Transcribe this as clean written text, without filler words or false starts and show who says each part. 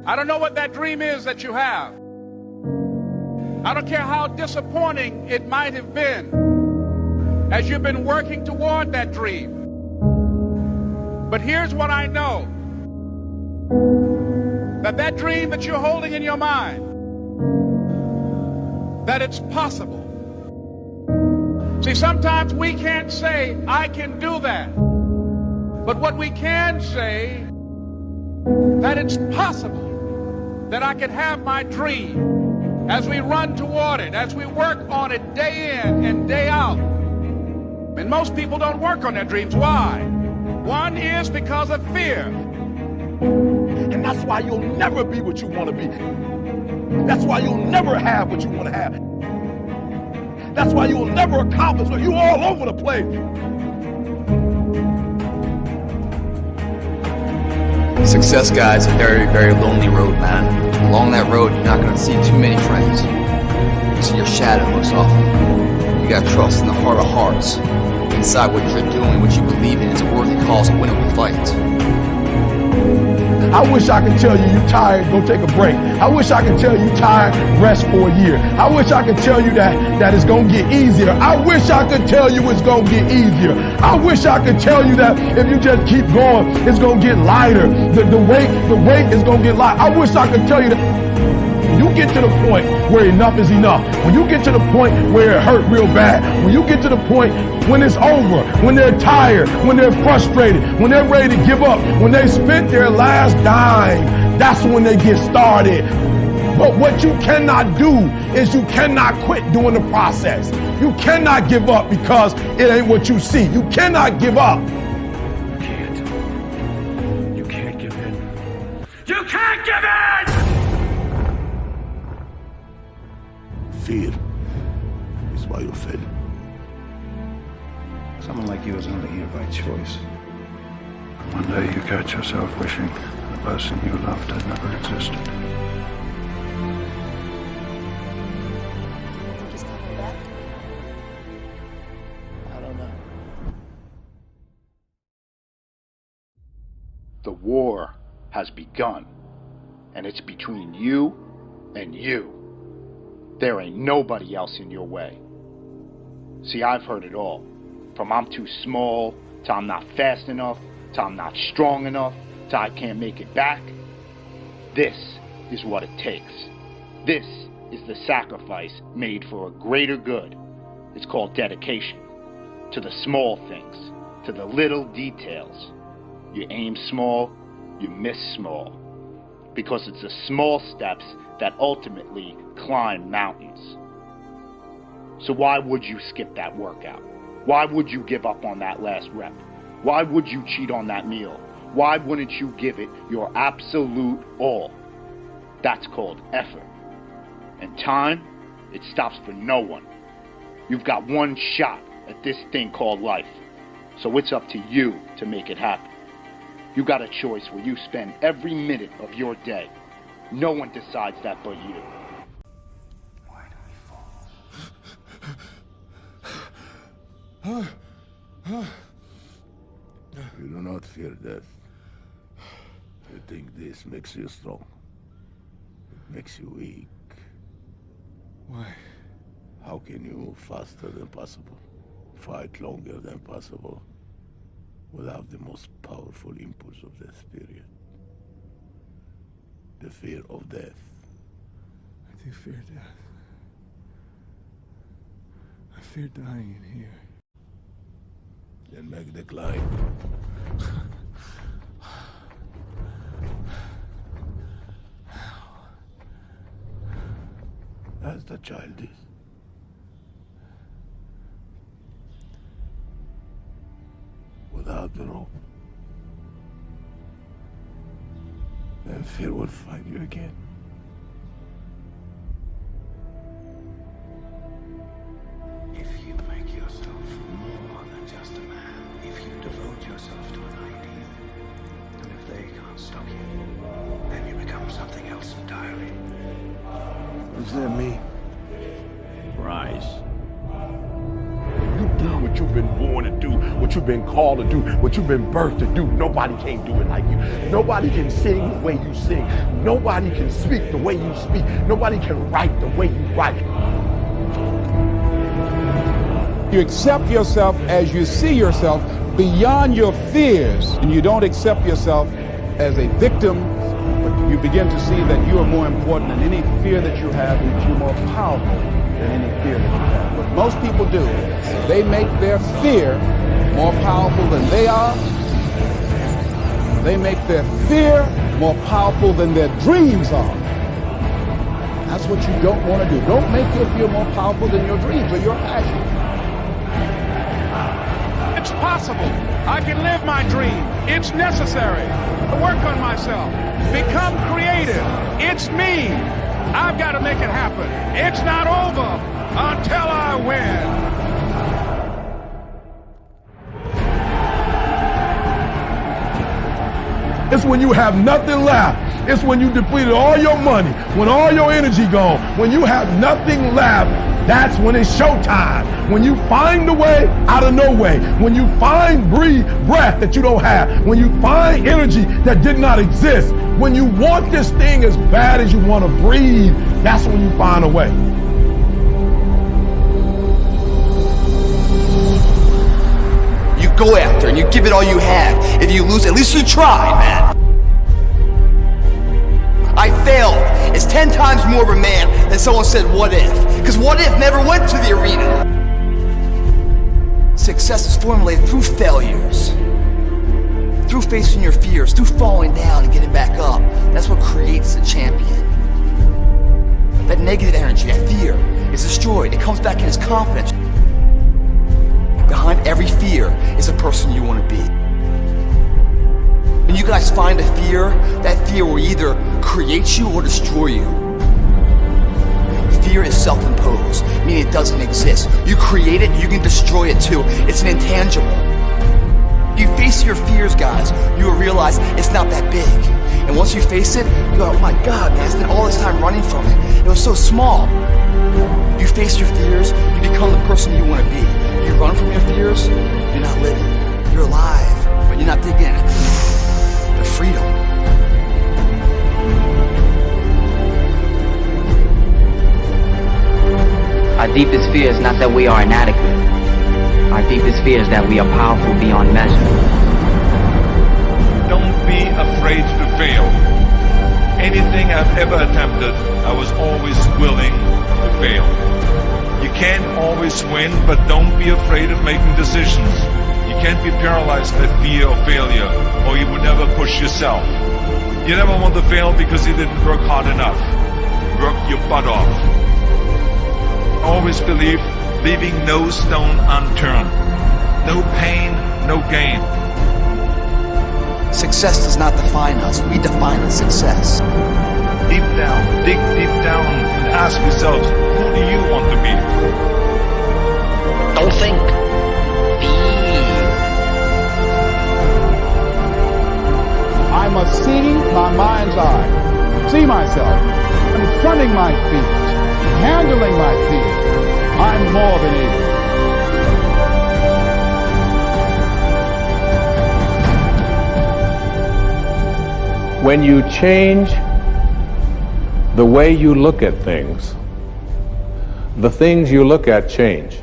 Speaker 1: I don't know what that dream is that you have. I don't care how disappointing it might have been as you've been working toward that dream. But here's what I know. That dream that you're holding in your mind, that it's possible. See, sometimes we can't say, I can do that. But what we can say, that it's possible that I can have my dream as we run toward it, as we work on it day in and day out. And most people don't work on their dreams. Why? One is because of fear.
Speaker 2: And that's why you'll never be what you want to be. That's why you'll never have what you want to have. That's why you'll never accomplish what you're all over the place.
Speaker 3: Success, guys, a very, very lonely road, man. Along that road, you're not going to see too many friends. You see your shadow most often. You got trust in the heart of hearts. Inside what you're doing, what you believe in, is a worthy cause, a winnable fight.
Speaker 2: I wish I could tell you you're tired, go take a break. I wish I could tell you you're tired, rest for a year. I wish I could tell you that it's going to get easier. I wish I could tell you it's going to get easier. I wish I could tell you that if you just keep going, it's going to get lighter. The weight is going to get light. I wish I could tell you that. When you get to the point where enough is enough, when you get to the point where it hurt real bad, when you get to the point when it's over, when they're tired, when they're frustrated, when they're ready to give up, when they spent their last dime, that's when they get started. But what you cannot do is you cannot quit doing the process. You cannot give up because it ain't what you see. You cannot give up.
Speaker 4: You can't give in. You can't give in!
Speaker 2: Fear is why you fail.
Speaker 4: Someone like you is only here by choice. One day you catch yourself wishing the person you loved had never existed.
Speaker 5: You think he's coming back?
Speaker 2: I don't know.
Speaker 6: The war has begun, and it's between you and you. There ain't nobody else in your way. See, I've heard it all. From I'm too small, to I'm not fast enough, to I'm not strong enough, to I can't make it back. This is what it takes. This is the sacrifice made for a greater good. It's called dedication. To the small things, to the little details. You aim small, you miss small. Because it's the small steps that ultimately climb mountains. So why would you skip that workout? Why would you give up on that last rep? Why would you cheat on that meal? Why wouldn't you give it your absolute all? That's called effort. And time, it stops for no one. You've got one shot at this thing called life. So it's up to you to make it happen. You got a choice where you spend every minute of your day. No one decides that but you.
Speaker 4: Why do we fall?
Speaker 2: You do not fear death. You think this makes you strong. It makes you weak.
Speaker 4: Why?
Speaker 2: How can you move faster than possible? Fight longer than possible? Without the most powerful impulse of the spirit. The fear of death.
Speaker 4: I do fear death. I fear dying in here.
Speaker 2: Then make the climb. As the child is. Without the rope. Then fear will find you again.
Speaker 4: If you make yourself more than just a man, if you devote yourself to an idea, and if they can't stop you, then you become something else entirely.
Speaker 2: What does that mean?
Speaker 7: Rise.
Speaker 2: You down with what you've been born to do, what you've been called to do, what you've been birthed to do. Nobody can do it like you. Nobody can sing the way you sing. Nobody can speak the way you speak. Nobody can write the way you write.
Speaker 1: You accept yourself as you see yourself beyond your fears, and you don't accept yourself as a victim, but you begin to see that you are more important than any fear that you have, and that you're more powerful than any fear that you have. What most people do, they make their fear more powerful than they are. They make their fear more powerful than their dreams are. That's what you don't want to do. Don't make your fear more powerful than your dreams or your passion. It's possible. I can live my dream. It's necessary to work on myself. Become creative. It's me. I've got to make it happen. It's not over until I win.
Speaker 2: It's when you have nothing left. It's when you depleted all your money, when all your energy gone, when you have nothing left. That's when it's showtime. When you find the way out of no way. When you find breath that you don't have. When you find energy that did not exist. When you want this thing as bad as you want to breathe, that's when you find a way.
Speaker 3: You go after and you give it all you have. If you lose, at least you tried, man. I failed. It's 10 times more of a man than someone said, what if? Because what if never went to the arena. Success is formulated through failures. Through facing your fears, through falling down and getting back up. That's what creates the champion. That negative energy, that fear, is destroyed. It comes back in as confidence. Behind every fear is a person you want to be. When you guys find a fear, that fear will either create you or destroy you. Fear is self-imposed, meaning it doesn't exist. You create it, you can destroy it too. It's an intangible. You face your fears, guys, you will realize it's not that big. And once you face it, you go, oh my God, man, I spent all this time running from it. It was so small. You face your fears, you become the person you want to be. You run from your fears, you're not living. You're alive, but you're not taking the freedom.
Speaker 5: Our deepest fear is not that we are inadequate. Our deepest fear is that we are powerful beyond measure.
Speaker 7: Don't be afraid to fail. Anything I've ever attempted, I was always willing to fail. You can't always win, but don't be afraid of making decisions. You can't be paralyzed by fear of failure, or you would never push yourself. You never want to fail because you didn't work hard enough. Work your butt off. Always believe, leaving no stone unturned. No pain, no gain.
Speaker 3: Success does not define us. We define the success.
Speaker 7: Deep down, dig deep down and ask yourselves, who do you want to be?
Speaker 5: Don't think. Be.
Speaker 1: I must see my mind's eye, see myself, confronting my fears, handling my fears. I'm more than able.
Speaker 8: When you change the way you look at things, the things you look at change.